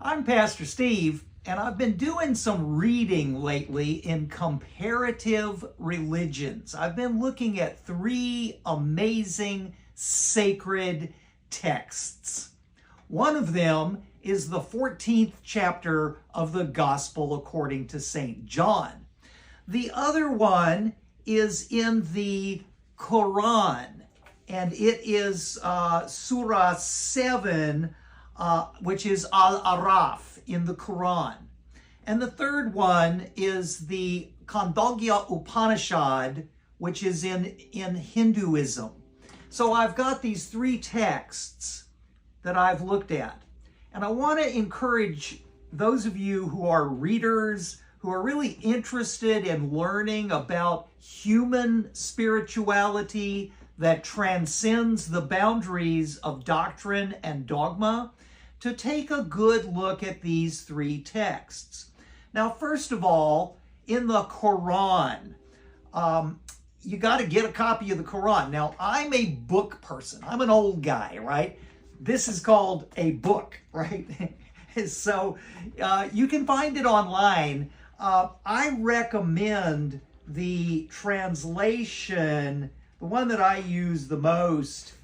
I'm Pastor Steve, and I've been doing some reading lately in comparative religions. I've been looking at three amazing sacred texts. One of them is the 14th chapter of the Gospel according to St. John. The other one is in the Qur'an, and it is Surah 7, which is Al-Araf in the Qur'an. And the third one is the Chandogya Upanishad, which is in Hinduism. So I've got these three texts that I've looked at. And I want to encourage those of you who are readers, who are really interested in learning about human spirituality that transcends the boundaries of doctrine and dogma, to take a good look at these three texts. Now, first of all, in the Qur'an, you got to get a copy of the Qur'an. Now, I'm a book person. I'm an old guy, right? This is called a book, right? So you can find it online. I recommend the translation. The one that I use the most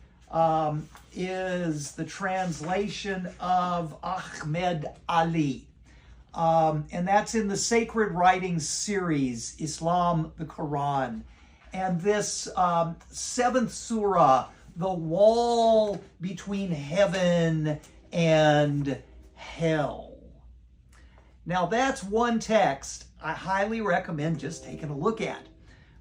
is the translation of Ahmed Ali. And that's in the Sacred Writings series, Islam, the Quran. And this seventh surah, the wall between heaven and hell. Now that's one text I highly recommend just taking a look at.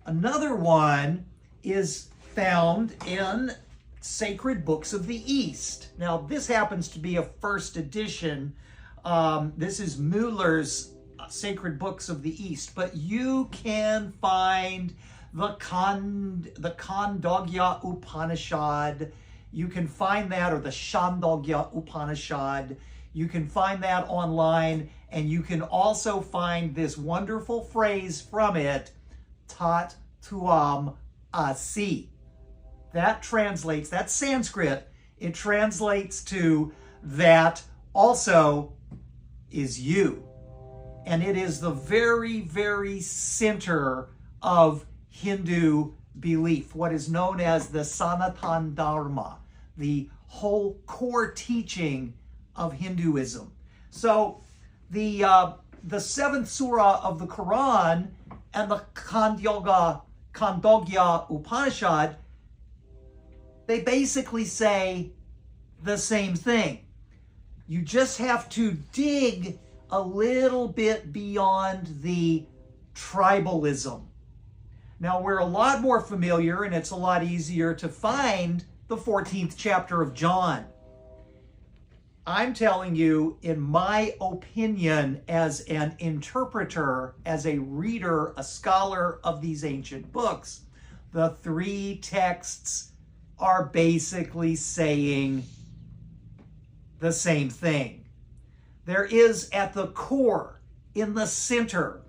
Another one is found in Sacred Books of the East. Now, this happens to be a first edition. This is Muller's Sacred Books of the East, but you can find the Chandogya Upanishad. You can find that, or the Chandogya Upanishad. You can find that online, and you can also find this wonderful phrase from it, Tat Tuam Asi. That translates, that's Sanskrit, it translates to that also is you. And it is the very, very center of Hindu belief, what is known as the Sanatana Dharma, the whole core teaching of Hinduism. So the seventh surah of the Quran and the Chandogya Upanishad, they basically say the same thing. You just have to dig a little bit beyond the tribalism. Now, we're a lot more familiar, and it's a lot easier to find the 14th chapter of John. I'm telling you, in my opinion, as an interpreter, as a reader, a scholar of these ancient books, the three texts are basically saying the same thing. There is at the core, in the center,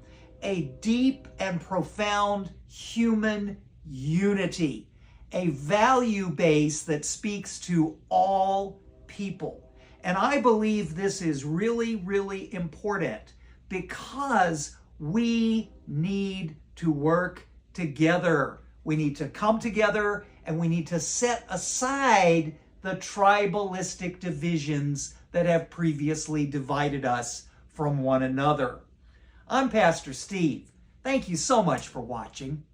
a deep and profound human unity, a value base that speaks to all people. And I believe this is really, really important because we need to work together. We need to come together, and we need to set aside the tribalistic divisions that have previously divided us from one another. I'm Pastor Steve. Thank you so much for watching.